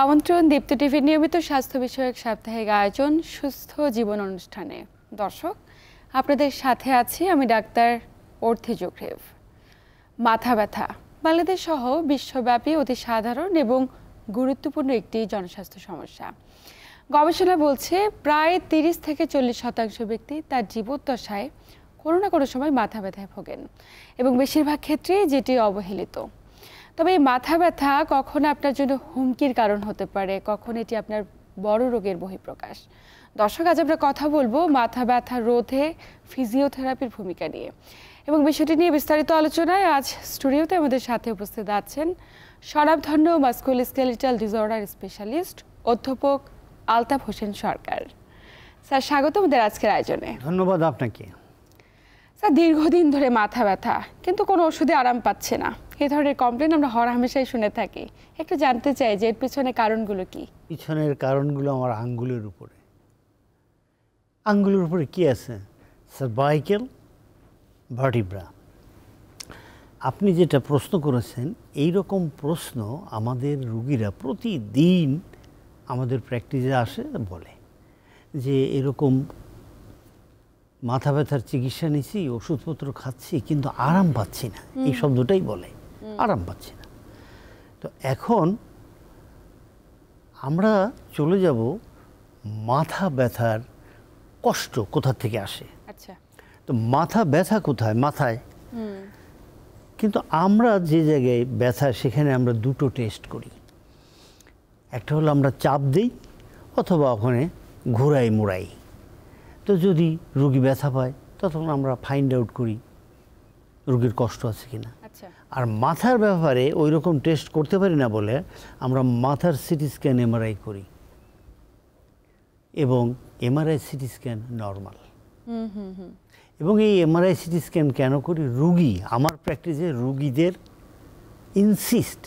আমন্ত্রণ দীপ্ত টিভির নিয়মিত স্বাস্থ্য বিষয়ক সাপ্তাহিক আয়োজন সুস্থ জীবন অনুষ্ঠানে। দর্শক, আপনাদের সাথে আছি আমি ডাক্তার অর্থি জোগ্রেভ। মাথা ব্যথা বাংলাদেশ সহ বিশ্বব্যাপী অতি সাধারণ এবং গুরুত্বপূর্ণ একটি জনস্বাস্থ্য সমস্যা। গবেষণা বলছে প্রায় 30 থেকে 40% ব্যক্তি তার জীবদ্দশায় কোনো না কোনো সময় মাথা ব্যথায় ভোগেন এবং বেশিরভাগ ক্ষেত্রে যেটি অবহেলিত। তবে এই মাথা ব্যথা কখন আপনার জন্য হুমকির কারণ হতে পারে, কখন এটি আপনার বড় রোগের বহিঃপ্রকাশ। দর্শক, আজ আমরা কথা বলবো মাথা ব্যথা রোধে ফিজিওথেরাপির ভূমিকা নিয়ে এবং বিষয়টি নিয়ে বিস্তারিত আলোচনায় আজ স্টুডিওতে আমাদের সাথে উপস্থিত আছেন স্বনামধন্য মাস্কুলোস্কেলিটাল ডিসঅর্ডার স্পেশালিস্ট অধ্যাপক আলতাফ হোসেন সরকার। স্যার, স্বাগত আমাদের আজকের আয়োজনে। ধন্যবাদ আপনাকে। স্যার, দীর্ঘদিন ধরে মাথা ব্যথা কিন্তু কোনো ওষুধে আরাম পাচ্ছে না, এই ধরনের কমপ্লেন আমরা হরহামেশাই শুনে থাকি। একটু জানতে চাই যে এর পিছনে কারণগুলো কি? পিছনের কারণগুলো আমার আঙ্গুলের উপরে। আঙ্গুলের উপরে কি আছে? Cervical vertebra. আপনি যেটা প্রশ্ন করেছেন, এই রকম প্রশ্ন আমাদের রোগীরা প্রতিদিন আমাদের প্র্যাকটিসে আসে, বলে যে এরকম মাথা ব্যথার চিকিৎসা নিচ্ছি, ওষুধপত্র খাচ্ছি, কিন্তু আরাম পাচ্ছি না। এই শব্দটাই বলে, আরাম পাচ্ছি না। তো এখন আমরা চলে যাব মাথা ব্যথার কষ্ট কোথা থেকে আসে। আচ্ছা, তো মাথা ব্যথা কোথায়? মাথায়। কিন্তু আমরা যে জায়গায় ব্যথা, সেখানে আমরা দুটো টেস্ট করি। একটা হলো আমরা চাপ দিই অথবা ওখানে ঘোরাই মোড়াই। তো যদি রোগী ব্যথা পায় তখন আমরা ফাইন্ড আউট করি রোগীর কষ্ট আছে কিনা। আর মাথার ব্যাপারে ওই রকম টেস্ট করতে পারি না বলে আমরা মাথার সিটি স্ক্যান এমআরআই করি, এবং এমআরআই সিটি স্ক্যান নর্মাল। এবং এই এমআরআই সিটি স্ক্যান কেন করি? রুগী, আমার প্র্যাকটিসে রুগীদের ইনসিস্ট,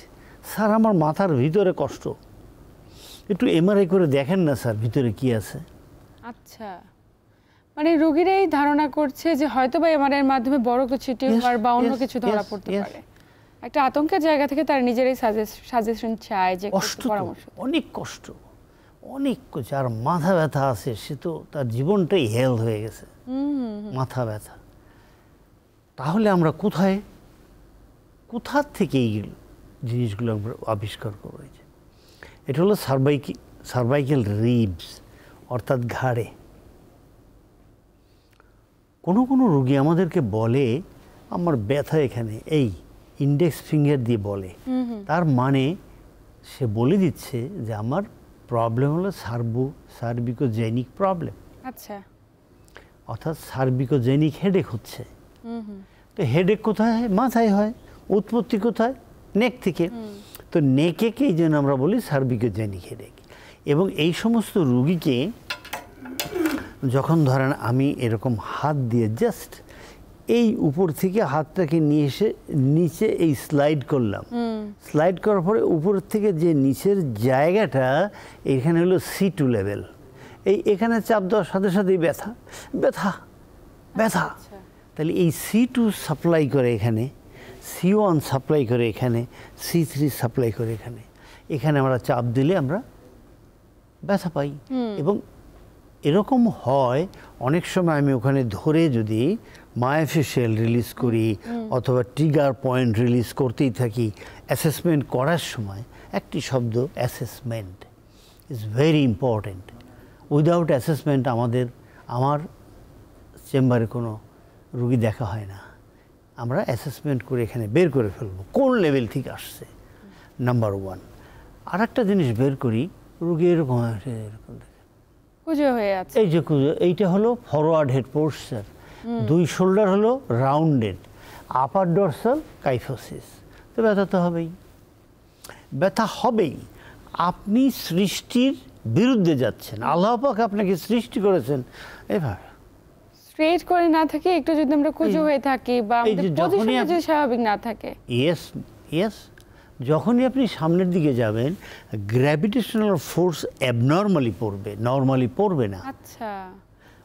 স্যার আমার মাথার ভিতরে কষ্ট, একটু এমআরআই করে দেখেন না স্যার ভিতরে কি আছে। আচ্ছা, মানে রোগীরাই ধারণা করছে যে হয়তো বা এমআরআইয়ের মাধ্যমে বড় কিছু টিউমার বা অন্য কিছু ধরা পড়তে পারে। একটা আতঙ্কের জায়গা থেকে তার নিজেরাই সাজেশন চায় যে পরামর্শ। অনেক কষ্ট, অনেক কিছু। আর মাথা ব্যথা আছে, সে তো তার জীবনটাই হেলথ হয়ে গেছে মাথা ব্যথা। তাহলে আমরা কোথা থেকে এই জিনিসগুলো আমরা আবিষ্কার করবো? এটা হলো সার্ভাইকেল রিবস, অর্থাৎ ঘাড়ে। কোনো কোনো রোগী আমাদেরকে বলে আমার ব্যথা এখানে, এই ইন্ডেক্স ফিঙ্গার দিয়ে বলে। তার মানে সে বলে দিচ্ছে যে আমার প্রবলেম হলো সার্ভিকোজেনিক প্রবলেম। আচ্ছা, অর্থাৎ সার্ভিকোজেনিক হেডেক হচ্ছে। তো হেডেক কোথায় হয়? মাথায় হয়। উৎপত্তি কোথায়? নেক থেকে। তো নেকেকে এই জন্য আমরা বলি সার্ভিকোজেনিক হেডেক। এবং এই সমস্ত রোগীকে যখন ধরেন আমি এরকম হাত দিয়ে জাস্ট এই উপর থেকে হাতটাকে নিয়ে এসে নিচে এই স্লাইড করলাম, স্লাইড করার পরে উপর থেকে যে নিচের জায়গাটা, এখানে হলো C2 লেভেল, এখানে চাপ দেওয়ার সাথে সাথেই ব্যথা ব্যথা ব্যথা। তাহলে এই C2 সাপ্লাই করে এখানে, C1 সাপ্লাই করে এখানে, C3 সাপ্লাই করে এখানে। এখানে আমরা চাপ দিলে আমরা ব্যথা পাই। এবং এরকম হয় অনেক সময় আমি ওখানে ধরে যদি মায়োফেশিয়াল রিলিজ করি অথবা ট্রিগার পয়েন্ট রিলিজ করতেই থাকি, অ্যাসেসমেন্ট করার সময় একটি শব্দ assessment is very important. Without assessment আমার চেম্বারে কোনো রুগী দেখা হয় না। আমরা অ্যাসেসমেন্ট করে এখানে বের করে ফেলবো কোন লেভেল থেকে আসছে, নাম্বার 1। আর একটা জিনিস বের করি, রুগী এরকম কুঁজো হয়ে আছে, এই যে কুঁজো, এইটা হলো ফরওয়ার্ড হেড পোস্টার। 2 শোল্ডার হলো রাউন্ডেড, আপার ডরসাল কাইফোসিস। তো ব্যথা তো হবেই, ব্যথা হবেই। আপনি সৃষ্টির বিরুদ্ধে যাচ্ছেন। আল্লাহ পাক আপনাকে সৃষ্টি করেছেন এভাবে স্ট্রেট করে না থাকে, একটু যদি আমরা কুঁজো হয়ে থাকি বা আমাদের পজিশনটা যদি স্বাভাবিক না থাকে। ইয়েস, যখনই আপনি সামনের দিকে যাবেন গ্র্যাভিটেশনাল ফোর্স অ্যাবনর্মালি পড়বে, নরমালি পড়বে না। আচ্ছা,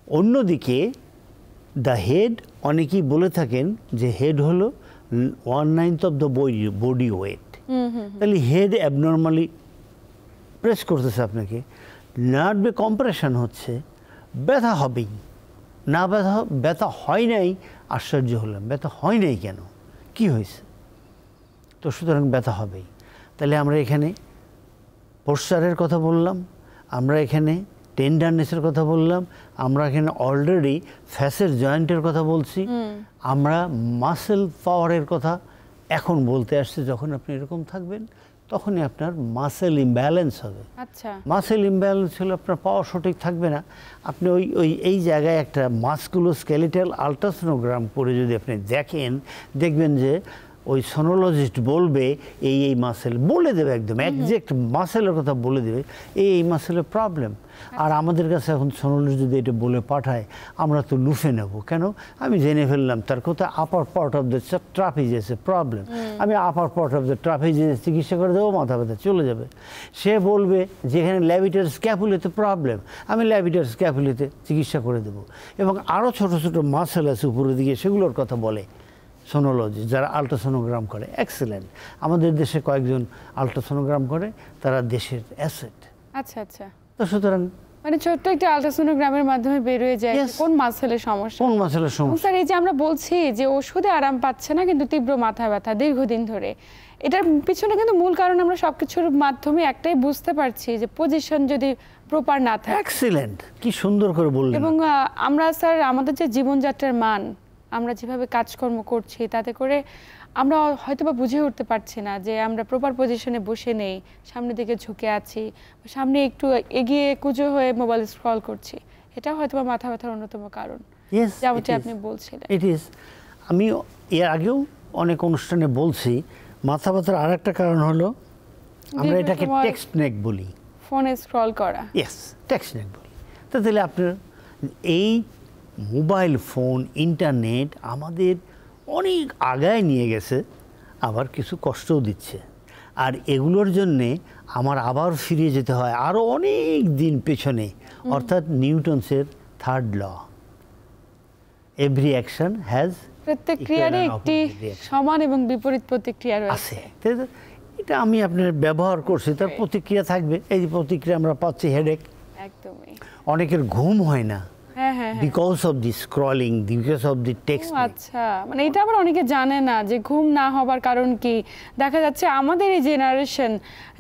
অন্যদিকে দ্য হেড, অনেকেই বলে থাকেন যে হেড হলো 1/9 অফ দ্য বডি ওয়েট। তাহলে হেড অ্যাবনর্মালি প্রেস করতেছে আপনাকে, নার্ভে কম্প্রেশন হচ্ছে, ব্যথা হবেই। না ব্যথা হয় নাই, আশ্চর্য হলাম, ব্যথা হয় নাই কেন, কি হয়েছে? তো সুতরাং ব্যথা হবেই। তাহলে আমরা এখানে পোশ্চারের কথা বললাম, আমরা এখানে টেন্ডারনেসের কথা বললাম, আমরা এখানে অলরেডি ফ্যাসের জয়েন্টের কথা বলছি, আমরা মাসেল পাওয়ারের কথা এখন বলতে আসছে। যখন আপনি এরকম থাকবেন তখনই আপনার মাসেল ইমব্যালেন্স হবে। আচ্ছা, মাসেল ইমব্যালেন্স হলে আপনার পাওয়ার সঠিক থাকবে না। আপনি এই জায়গায় একটা মাসকুলোস্কেলিটাল আল্ট্রাসোনোগ্রাম করে যদি আপনি দেখবেন যে ওই সোনোলজিস্ট বলবে এই মাসেল বলে দেবে, একদম একজ্যাক্ট মাসেলের কথা বলে দেবে, এই মাসেলের প্রবলেম। আর আমাদের কাছে এখন সোনোলজিস্ট যদি এটা বলে পাঠায়, আমরা তো লুফে নেব, কেন? আমি জেনে ফেললাম তার কোথায় আপার পার্ট অফ দ্য ট্রাপিজিয়াসে প্রবলেম, আমি upper part of the trapezius চিকিৎসা করে দেবো, মাথা ব্যথা চলে যাবে। সে বলবে যেখানে ল্যাভিটার স্ক্যাপুলাতে প্রবলেম, আমি ল্যাভিটার স্ক্যাপুলাতে চিকিৎসা করে দেবো। এবং আরও ছোটো ছোটো মাসেল আছে উপরের দিকে, সেগুলোর কথা বলে সোনোলজি, যারা আল্ট্রাসোনোগ্রাম করে। এক্সেলেন্ট, আমাদের দেশে কয়েকজন আল্ট্রাসোনোগ্রাম করে, তারা দেশের অ্যাসেট। আচ্ছা আচ্ছা। তো সুতরাং মানে ছোট্ট একটা আল্ট্রাসোনোগ্রামের মাধ্যমে বের হয়ে যায় কোন মাসেলের সমস্যা, কোন মাসেলের সমস্যা। স্যার এই যে আমরা বলছি যে ওষুধে আরাম পাচ্ছে না কিন্তু তীব্র মাথা ব্যথা দীর্ঘদিন ধরে, এটার পিছনে কিন্তু মূল কারণ আমরা সবকিছুর মাধ্যমে একটাই বুঝতে পারছি যে পজিশন যদি প্রপার না থাকে। এক্সেলেন্ট, কি সুন্দর করে বললেন। এবং আমরা স্যার আমাদের যে জীবনযাত্রার মান, আমরা যেভাবে কাজকর্ম করছি তাতে করে আমরা হয়তোবা বুঝে উঠতে পারছি না যে আমরা প্রপার পজিশনে বসে নেই, সামনের দিকে ঝুঁকে আছি, সামনে একটু এগিয়ে কুঁজো হয়ে মোবাইল স্ক্রল করছি, এটা হয়তোবা মাথা ব্যথার অন্যতম কারণ, যেমনটি আপনি বলছিলেন। It is. আমি এর আগেও অনেক অনুষ্ঠানে বলছি, মাথা ব্যথার আর একটা কারণ হলো আমরা এটাকে টেক্সট নেক বলি, ফোনে স্ক্রল করা। ইয়েস, টেক্সট নেক বলি। তাহলে আপনার এই মোবাইল ফোন, ইন্টারনেট আমাদের অনেক আগায় নিয়ে গেছে, আবার কিছু কষ্টও দিচ্ছে। আর এগুলোর জন্যে আমার আবার ফিরে যেতে হয় আরও অনেক দিন পেছনে, অর্থাৎ নিউটনসের 3rd law, every action has, প্রত্যেক ক্রিয়ারই একটি সমান এবং বিপরীত প্রতিক্রিয়া রয়েছে। এটা আমি আপনার ব্যবহার করছি, তার প্রতিক্রিয়া থাকবে। এই প্রতিক্রিয়া আমরা পাচ্ছি হেডেক, একদমই। অনেকের ঘুম হয় না, হ্যাঁ, because of the scrolling, because of the text. আচ্ছা, মানে এটা আবার অনেকে জানে না যে ঘুম না হবার কারণ কি। দেখা যাচ্ছে আমাদের এই জেনারেশন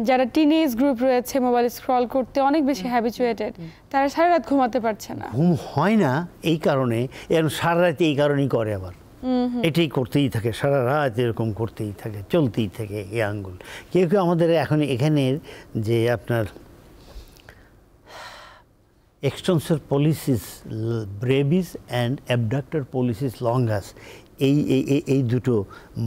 যারা টিনেজ গ্রুপ রয়েছে, মোবাইল স্ক্রল করতে অনেক বেশি হ্যাবিচুয়েটেড, তারা সারা রাত ঘুমাতে পারছে না। ঘুম হয় না এই কারণে, এরকম সারা রাত এই কারণেই করে, আবার এটাই করতেই থাকে, সারা রাত এরকম করতেই থাকে, চলতেই থাকে এই আঙ্গুল। কেউ কেউ আমাদের এখন এখানের যে আপনার extensor policies Brevis and abductor policies longus, এই দুটো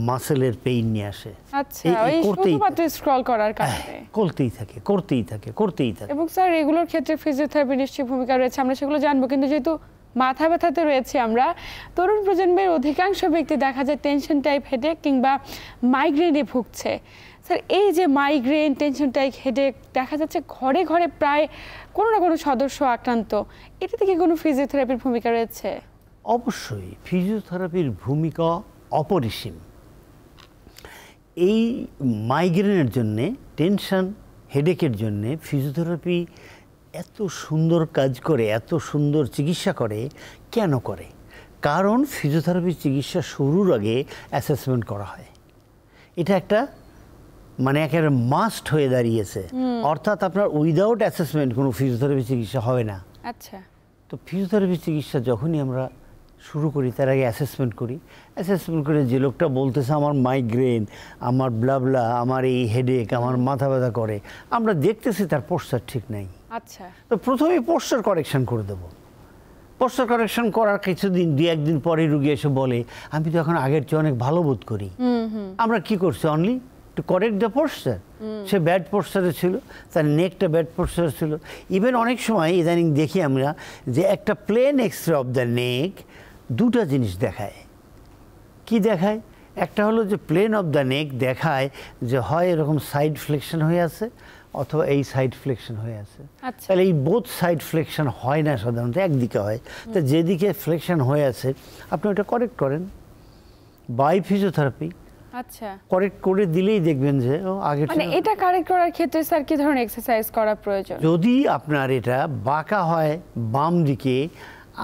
মাসেলের পেইন নিয়ে আসে। আচ্ছা, ওই শুধুমাত্র স্ক্রল করার কারণে করতেই থাকে। এবং স্যার এগুলোর ক্ষেত্রে ফিজিওথেরাপি নিশ্চয়ই ভূমিকা রয়েছে, আমরা সেগুলো জানবো। কিন্তু যেহেতু মাথা ব্যথাতে রয়েছে আমরা, তরুণ প্রজন্মের অধিকাংশ ব্যক্তি দেখা যায় টেনশন টাইপ হেডেক কিংবা মাইগ্রেনে ভুগছে। স্যার এই যে মাইগ্রেন, টেনশন টাইপ হেডেক দেখা যাচ্ছে ঘরে ঘরে প্রায় কোনো না কোনো সদস্য আক্রান্ত, এটাতে কি কোনো ফিজিওথেরাপির ভূমিকা রয়েছে? অবশ্যই ফিজিওথেরাপির ভূমিকা অপরিসীম। এই মাইগ্রেনের জন্যে, টেনশন হেডেকের জন্যে ফিজিওথেরাপি এত সুন্দর কাজ করে, এত সুন্দর চিকিৎসা করে। কেন করে? কারণ ফিজিওথেরাপির চিকিৎসা শুরুর আগে অ্যাসেসমেন্ট করা হয়। এটা একটা মানে একেবারে মাস্ট হয়ে দাঁড়িয়েছে, অর্থাৎ আপনার উইদাউট অ্যাসেসমেন্ট কোনো ফিজিওথেরাপি চিকিৎসা হবে না। আচ্ছা, তো ফিজিওথেরাপি চিকিৎসা যখনই আমরা শুরু করি তার আগে অ্যাসেসমেন্ট করি। অ্যাসেসমেন্ট করে যে লোকটা বলতেছে আমার মাইগ্রেন, আমার ব্লাবলা, আমার এই হেডেক, আমার মাথা ব্যথা করে, আমরা দেখতেছি তার পোস্টার ঠিক নাই। আচ্ছা, তো প্রথমেই পোস্টার কারেকশন করে দেবো। পোস্টার কারেকশন করার কিছুদিন, 2-1 দিন পরে রুগী এসে বলে আমি তো এখন আগের চেয়ে অনেক ভালো বোধ করি। আমরা কি করছি? Only to correct the poster. সে ব্যাড পোস্টারে ছিল, তার নেকটা ব্যাড পোস্টারে ছিল। ইভেন অনেক সময় ইদানিং দেখি আমরা যে একটা plain X ray of the neck দুটা জিনিস দেখায়। কি দেখায়? একটা হলো যে প্লেন অফ দ্য নেক দেখায় যে হয় এরকম সাইড ফ্লেকশন হয়ে আছে, অথবা এই সাইড ফ্লেকশন হয়ে আছে। আচ্ছা। তাহলে এই বোথ সাইড ফ্লেকশন হয় না সাধারণত, একদিকে হয়। তো যেদিকে ফ্লেকশন হয়ে আছে আপনি ওটা কারেক্ট করেন বাই ফিজিওথেরাপি। আচ্ছা, কারেক্ট করে দিলেই দেখবেন যে আগে মানে এটা কারেক্ট করার ক্ষেত্রে স্যার কি ধরনের এক্সারসাইজ করা প্রয়োজন? যদি আপনার এটা বাঁকা হয় বাম দিকে,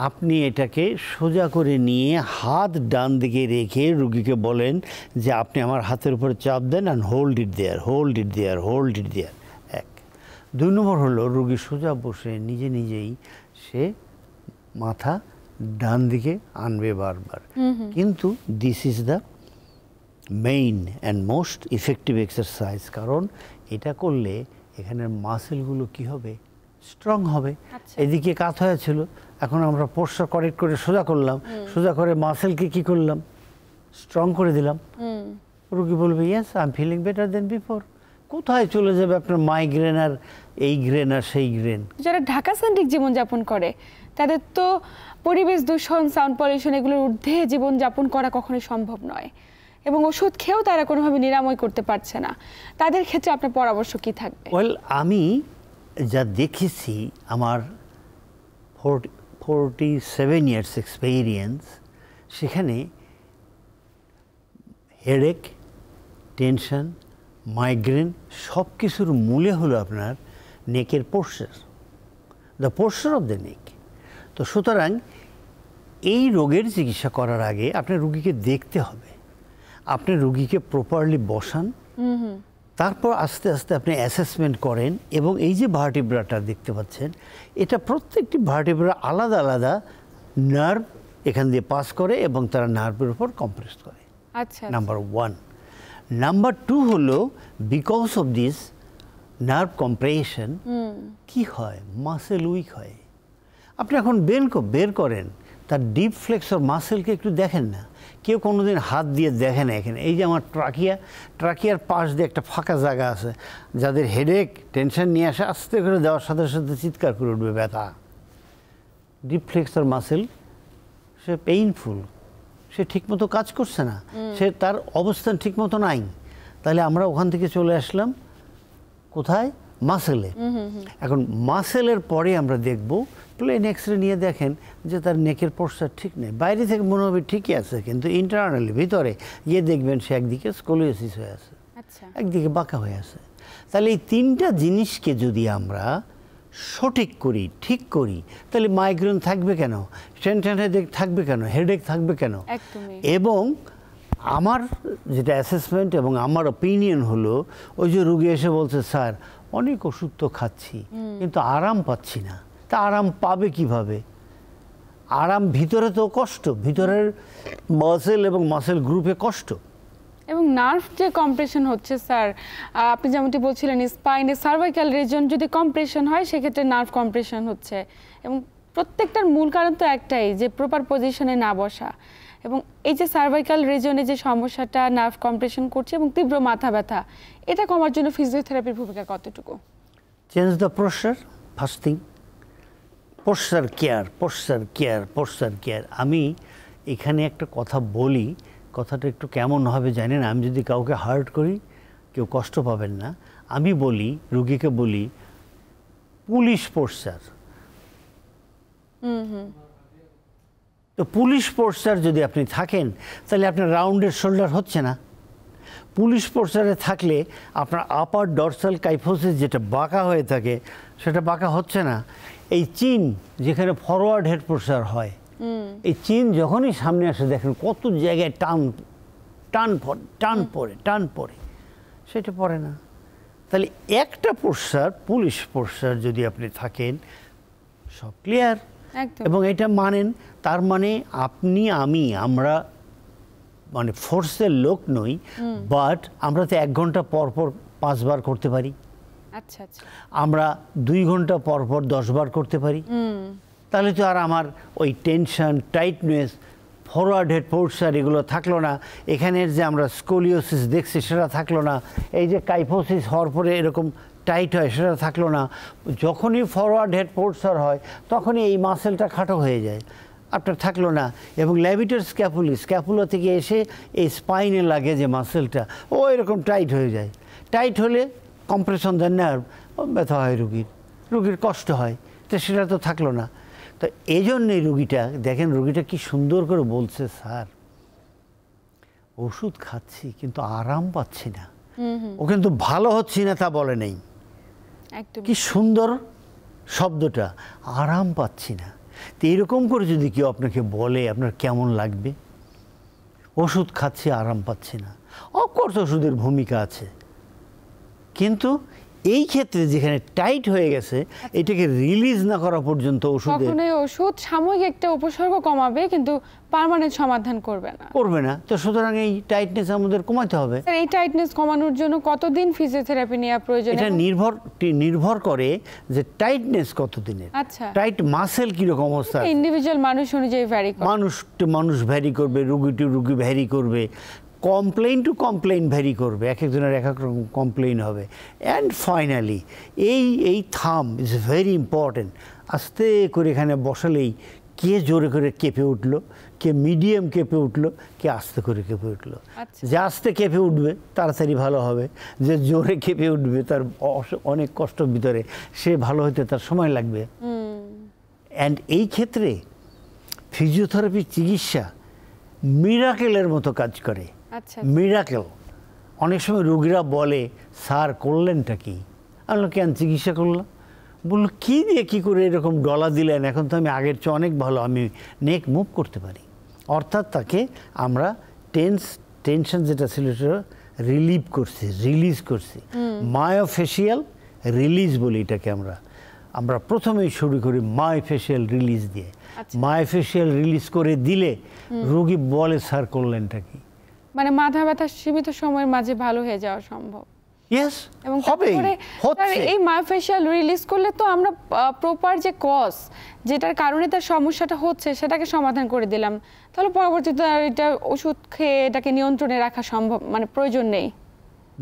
আপনি এটাকে সোজা করে নিয়ে হাত ডান দিকে রেখে রুগীকে বলেন যে আপনি আমার হাতের উপরে চাপ দেন and hold it there, hold it there, hold it there. এক। 2 নম্বর হলো রুগী সোজা বসে নিজে নিজেই সে মাথা ডান দিকে আনবে বারবার। কিন্তু this is the main and most effective exercise, কারণ এটা করলে এখানের মাসেলগুলো কি হবে, স্ট্রং হবে। এদিকে কাত হয়ে ছিল, এখন আমরা পোস্টার কারেক্ট করে সোজা করলাম, সোজা করে মাসেলকে কি করলাম, স্ট্রং করে দিলাম। রুগী বলবে yes I am feeling better then before. কোথায় চলে যাবে আপনার মাইগ্রেন আর এই গ্রেন আর সেই গ্রেন? যারা ঢাকা সেন্ট্রিক জীবনযাপন করে তাদের তো পরিবেশ দূষণ, সাউন্ড পলিউশন এগুলোর ঊর্ধ্বে জীবনযাপন করা কখনোই সম্ভব নয়, এবং ওষুধ খেয়েও তারা কোনোভাবে নিরাময় করতে পারছে না। তাদের ক্ষেত্রে আপনার পরামর্শ কি থাকবে? ওয়েল, আমি যা দেখেছি, আমার 47 ইয়ার্স এক্সপেরিয়েন্স, সেখানে হেডেক, টেনশন, মাইগ্রেন সব কিছুর মূলে হলো আপনার নেকের পোস্চার, দ্য পোস্চার অফ দ্য নেক। তো সুতরাং এই রোগের চিকিৎসা করার আগে আপনার রুগীকে দেখতে হবে, আপনি রুগীকে প্রপারলি বসান, তারপর আস্তে আস্তে আপনি অ্যাসেসমেন্ট করেন। এবং এই যে ভার্টিব্রাটা দেখতে পাচ্ছেন, এটা প্রত্যেকটি ভার্টিব্রা আলাদা আলাদা নার্ভ এখান দিয়ে পাস করে এবং তারা নার্ভের উপর কম্প্রেস করে। আচ্ছা, নাম্বার 1। নাম্বার 2 হলো because of this nerve compression কি হয়, মাসেল উইক হয়। আপনি এখন বের করেন তার ডিপ ফ্লেক্সর মাসেলকে একটু দেখেন না। কেউ কোনোদিন হাত দিয়ে দেখে না। এখানে এই যে আমার ট্রাকিয়ার পাশ দিয়ে একটা ফাঁকা জায়গা আছে, যাদের হেডেক টেনশন নিয়ে আসে আস্তে করে দেওয়ার সাথে সাথে চিৎকার করে উঠবে ব্যথা। ডিপ ফ্লেক্সর মাসেল সে পেইনফুল, সে ঠিকমতো কাজ করছে না, সে তার অবস্থান ঠিকমতো নাই। তাহলে আমরা ওখান থেকে চলে আসলাম কোথায়, মাসেলে। এখন মাসেলের পরে আমরা দেখব প্লেন এক্সরে নিয়ে দেখেন যে তার নেকের পোস্টার ঠিক নেই। বাইরে থেকে মনে হবে ঠিকই আছে, কিন্তু ইন্টারনালি ভিতরে গিয়ে দেখবেন সে একদিকে স্কোলিওসিস হয়ে আছে, একদিকে বাঁকা হয়ে আছে। তাহলে এই 3টা জিনিসকে যদি আমরা সঠিক করি, ঠিক করি, তাহলে মাইগ্রেন থাকবে কেন, টেনশন হেডেক থাকবে কেন, হেডেক থাকবে কেন। এবং আমার যেটা অ্যাসেসমেন্ট এবং আমার ওপিনিয়ন হলো, ওই যে রুগী এসে বলছে স্যার অনেক ওষুধ তো খাচ্ছি কিন্তু আরাম পাচ্ছি না, তা আরাম পাবে কিভাবে? আরাম ভিতরে তো কষ্ট, ভিতরের মাসেল এবং মাসেল গ্রুপে কষ্ট। এবং নার্ভ যে কম্প্রেশন হচ্ছে স্যার, আপনি যেমনটি বলছিলেন স্পাইনে সার্ভাইকাল রিজন যদি কম্প্রেশন হয় সেক্ষেত্রে নার্ভ কম্প্রেশন হচ্ছে, এবং প্রত্যেকটার মূল কারণ তো একটাই, যে প্রপার পজিশনে না বসা। এবং এই যে সার্ভাইকাল রিজনে যে সমস্যাটা নার্ভ কম্প্রেশন করছে এবং তীব্র মাথা ব্যথা, এটা কমার জন্য ফিজিওথেরাপির ভূমিকা কতটুকু? Change the posture, first thing. Posture care. আমি এখানে একটা কথা বলি, কথাটা একটু কেমন হবে জানি না, আমি যদি কাউকে হার্ট করি কেউ কষ্ট পাবেন না। আমি বলি, রুগীকে বলি পুলিশ পোস্চার। তো পুলিশ পোস্চার যদি আপনি থাকেন তাহলে আপনার রাউন্ডেড শোল্ডার হচ্ছে না। পুলিশ পোস্চারে থাকলে আপনার আপার ডরসাল কাইফোসিস যেটা বাঁকা হয়ে থাকে সেটা বাঁকা হচ্ছে না। এই চিন যেখানে ফরওয়ার্ড হেড পোস্চার হয়, এই চিন যখনই সামনে আসে দেখেন কত জায়গায় টান পড়ে, সেটা পড়ে না। তাহলে একটা পোস্চার, পুলিশ পোস্চার যদি আপনি থাকেন, সব ক্লিয়ার। এবং এটা মানেন, তার মানে আপনি আমরা মানে ফোর্সের লোক নই, বাট আমরা তো 1 ঘন্টা পর 5 বার করতে পারি। আচ্ছা, আমরা 2 ঘন্টা পর 10 বার করতে পারি। তাহলে তো আর আমার ওই টেনশন, টাইটনেস, ফরওয়ার্ড হেড পোস্চার এগুলো থাকলো না। এখানের যে আমরা স্কোলিওসিস দেখছি সেটা থাকলো না। এই যে কাইফোসিস হওয়ার পরে এরকম টাইট হয় সেটা থাকলো না। যখনই ফরওয়ার্ড হেড পোস্চার হয় তখনই এই মাসেলটা খাটো হয়ে যায়, আপনার থাকলো না। এবং ল্যাভিটার স্ক্যাপুলা থেকে এসে এই স্পাইনে লাগে যে মাসেলটা, ও এরকম টাইট হয়ে যায়। টাইট হলে কম্প্রেশন দেন না, ব্যথা হয় রুগীর কষ্ট হয়, তো সেটা তো থাকলো না। তো এই জন্যই রুগীটা দেখেন, রুগীটা কি সুন্দর করে বলছে, স্যার ওষুধ খাচ্ছি কিন্তু আরাম পাচ্ছি না। ও কিন্তু ভালো হচ্ছি না তা বলে নেই, কি সুন্দর শব্দটা, আরাম পাচ্ছি না। তো এরকম করে যদি কেউ আপনাকে বলে আপনার কেমন লাগবে? ওষুধ খাচ্ছি আরাম পাচ্ছি না, অফকোর্স ওষুধের ভূমিকা আছে, কিন্তু এই ক্ষেত্রে যেখানে টাইট হয়ে গেছে এটাকে রিলিজ না করা পর্যন্ত ওষুধ সাময়িক একটা উপসর্গ কমাবে কিন্তু পার্মানেন্ট সমাধান করবে না। তো সুতরাং এই টাইটনেস আমাদের কমাতে হবে। এই টাইটনেস কমানোর জন্য কতদিন ফিজিওথেরাপি নেওয়া প্রয়োজন? এটা নির্ভর করে যে টাইটনেস কতদিনের। আচ্ছা, টাইট মাসেল কিরকম অবস্থা, ইন্ডিভিজুয়াল মানুষ অনুযায়ী ভ্যারি করে, মানুষ ভ্যারি করবে, রুগী ভ্যারি করবে, কমপ্লেইন টু কমপ্লেইন ভ্যারি করবে, এক একজনের এক এক রকম কমপ্লেইন হবে। অ্যান্ড ফাইনালি এই থাম ইজ ভেরি ইম্পর্টেন্ট। আস্তে করে এখানে বসালেই কে জোরে করে কেঁপে উঠলো, কে মিডিয়াম কেঁপে উঠলো, কে আস্তে করে কেঁপে উঠলো। যে আস্তে কেঁপে উঠবে তাড়াতাড়ি ভালো হবে, যে জোরে কেঁপে উঠবে তার অনেক কষ্ট ভিতরে, সে ভালো হতে তার সময় লাগবে। অ্যান্ড এই ক্ষেত্রে ফিজিওথেরাপি চিকিৎসা মিরাকেলের মতো কাজ করে। মিরাকেল। অনেক সময় রোগীরা বলে, স্যার করলেনটা কি? আমরা কেন চিকিৎসা করলাম? বললো, কী দিয়ে কী করে এরকম ডলা দিলেন? এখন তো আমি আগের চেয়ে অনেক ভালো, আমি নেক মুভ করতে পারি। অর্থাৎ তাকে আমরা টেনশন যেটা ছিল সেটা রিলিজ করছি। মায়োফেশিয়াল রিলিজ বলি এটাকে। আমরা প্রথমেই শুরু করি মায়োফেশিয়াল রিলিজ দিয়ে। মায়োফেশিয়াল রিলিজ করে দিলে রোগী বলে, স্যার করলেনটা কি? মানে মাথা ব্যথা সীমিত সময়ের মাঝে ভালো হয়ে যাওয়া সম্ভব। এবং এই মায়োফেশিয়াল রিলিজ করলে তো আমরা প্রপার যে কজ যেটার কারণে তার সমস্যাটা হচ্ছে সেটাকে সমাধান করে দিলাম, তাহলে পরবর্তীতে এটা ওষুধ খেয়ে এটাকে নিয়ন্ত্রণে রাখা সম্ভব, মানে প্রয়োজন নেই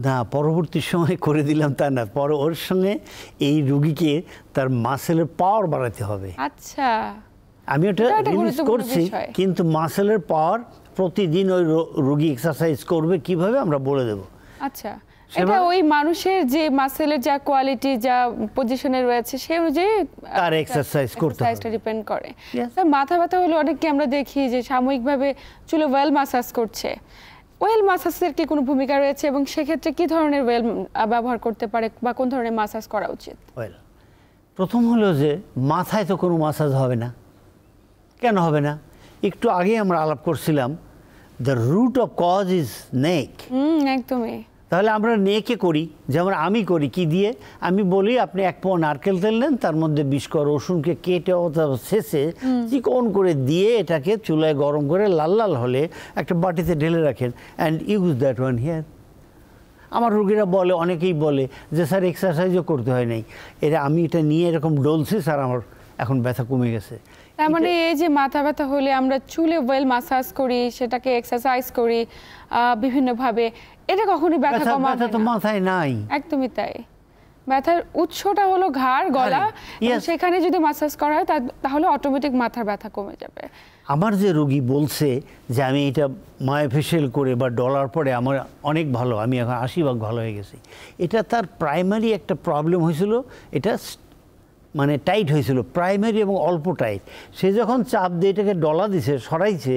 না। পরবর্তী সময় করে দিলাম তা না, ওর সঙ্গে এই রোগীকে তার মাসেলের পাওয়ার বাড়াতে হবে। আচ্ছা, আমি ওটা রিলিজ করছি, কিন্তু মাসেলের পাওয়ার প্রতিদিন ওই রোগী এক্সারসাইজ করবে কিভাবে আমরা বলে দেব। আচ্ছা, এটা ওই মানুষের যে মাসেলের যা কোয়ালিটি, যা পজিশনে রয়েছে সেই অনুযায়ী তার এক্সারসাইজ করতে হবে, এক্সারসাইজটা ডিপেন্ড করে। মাথা ব্যথা হলে অনেককে আমরা দেখি যে সাময়িকভাবে চুলে ওয়েল মাসাজ করছে। ওয়েল মাসাজের কি কোনো ভূমিকা রয়েছে এবং সেক্ষেত্রে কি ধরনের ওয়েল ব্যবহার করতে পারে বা কোন ধরনের মাসাজ করা উচিত? প্রথম হলো যে মাথায় তো কোনো মাসাজ হবে না। কেন হবে না? একটু আগে আমরা আলাপ করছিলাম, the root of cause is neck. একদমই। তাহলে আমরা নেকে করি, যেমন আমি করি কি দিয়ে? আমি বলি, আপনি 1 পোয়া নারকেল তেল নেন, তার মধ্যে 20 কোয়া রসুনকে কেটে শেষে চিকন করে দিয়ে এটাকে চুলায় গরম করে লাল লাল হলে একটা বাটিতে ঢেলে রাখেন, and use that one here. আমার রোগীরা বলে, অনেকেই বলে যে স্যার এক্সারসাইজও করতে হয় নাই, আমি এটা নিয়ে এরকম ডলছি, স্যার আমার এখন ব্যথা কমে গেছে। তার মানে এই যে মাথা ব্যথা হলে আমরা চুলে ওয়েল মাসাজ করি, সেটাকে এক্সারসাইজ করি বিভিন্নভাবে, এটা কখনোই ব্যথা কমাবে না। ব্যথা তো মাথায় নাই। একদমই তাই। ব্যথার উৎসটা হলো ঘাড়, গলা, সেখানে যদি মাসাজ করা হয় তাহলে অটোমেটিক মাথার ব্যথা কমে যাবে। আমার যে রোগী বলছে যে আমি এটা মায়োফেশিয়াল করে বা ডলার পরে আমার অনেক ভালো, আমি এখন 80% ভালো হয়ে গেছি, এটা তার প্রাইমারি একটা প্রবলেম হয়েছিল, এটা মানে টাইট হয়েছিল, প্রাইমারি এবং অল্প টাইট। সে যখন চাপ দিয়ে এটাকে ডলা দিছে, সরাইছে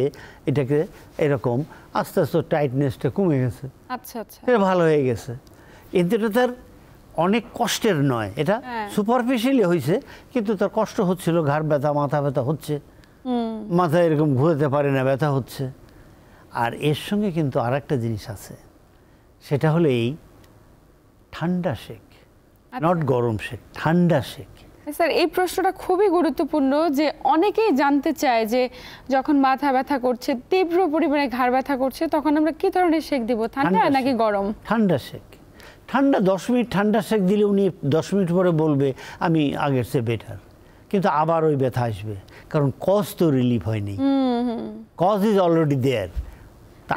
এটাকে, এরকম আস্তে আস্তে টাইটনেসটা কমে গেছে। আচ্ছা আচ্ছা, এটা ভালো হয়ে গেছে। কিন্তু এটা তার অনেক কষ্টের নয়, এটা সুপারফিশিয়ালি হয়েছে, কিন্তু তার কষ্ট হচ্ছিল, ঘাড় ব্যথা, মাথা ব্যথা হচ্ছে, মাথা এরকম ঘুরাতে পারে না, ব্যথা হচ্ছে। আর এর সঙ্গে কিন্তু আর একটা জিনিস আছে, সেটা হলো এই ঠান্ডা শেক, নট গরম শেক, ঠান্ডা শেক। স্যার, এই প্রশ্নটা খুবই গুরুত্বপূর্ণ, যে অনেকেই জানতে চায় যে যখন মাথা ব্যথা করছে, তীব্র পরিমাণে ঘাড় ব্যথা করছে, তখন আমরা কি ধরনের শেক দিব, ঠান্ডা নাকি গরম? ঠান্ডা শেক। ঠান্ডা 10 মিনিট ঠান্ডা শেক দিলে উনি 10 মিনিট পরে বলবে আমি আগের চেয়ে বেটার, কিন্তু আবার ওই ব্যথা আসবে, কারণ কজ তো রিলিফ হয়নি, কজ ইজ অলরেডি দেয়ার।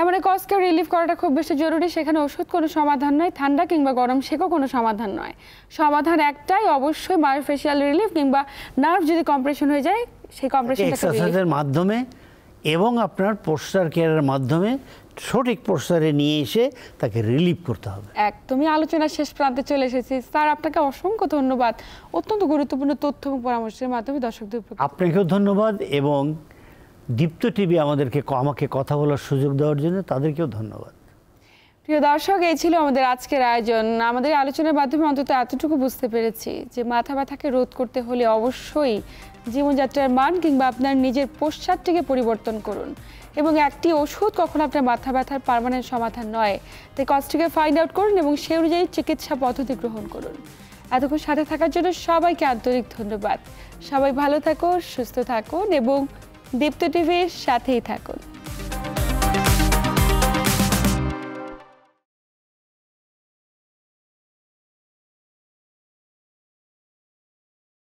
মানে কজকে রিলিফ করাটা খুব বেশি জরুরি, সেখানে ওষুধ কোনো সমাধান নয়, ঠান্ডা কিংবা গরম শেকও কোনো সমাধান নয়। সমাধান একটাই, অবশ্যই মায়োফেশিয়াল রিলিফ, কিংবা নার্ভ যদি কম্প্রেশন হয়ে যায় সেই কম্প্রেশনটাকে এক্সারসাইজের মাধ্যমে এবং আপনার পোস্টার কেয়ারের মাধ্যমে সঠিক পোস্টারে নিয়ে এসে তাকে রিলিভ করতে হবে। একদমই আলোচনার শেষ প্রান্তে চলে এসেছি স্যার, আপনাকে অসংখ্য ধন্যবাদ অত্যন্ত গুরুত্বপূর্ণ তথ্য এবং পরামর্শের মাধ্যমে দর্শকদের। আপনাকেও ধন্যবাদ এবং দীপ্ত টিভি আমাকে কথা বলার সুযোগ দেওয়ার জন্য তাদেরকেও ধন্যবাদ। প্রিয় দর্শক, এই ছিল আমাদের আজকের আয়োজন। আমাদের আলোচনার মাধ্যমে অন্তত এতটুকু বুঝতে পেরেছি যে মাথা ব্যথাকে রোধ করতে হলে অবশ্যই জীবনযাত্রার মান কিংবা আপনার নিজের পোশাকটিকে পরিবর্তন করুন, এবং একটি ওষুধ কখনো আপনার মাথা ব্যথার পার্মানেন্ট সমাধান নয়। তাই কজটিকে ফাইন্ড আউট করুন এবং সেই অনুযায়ী চিকিৎসা পদ্ধতি গ্রহণ করুন। এতক্ষণ সাথে থাকার জন্য সবাইকে আন্তরিক ধন্যবাদ। সবাই ভালো থাকুন, সুস্থ থাকুন এবং দীপ্ত টিভির সাথেই থাকুন।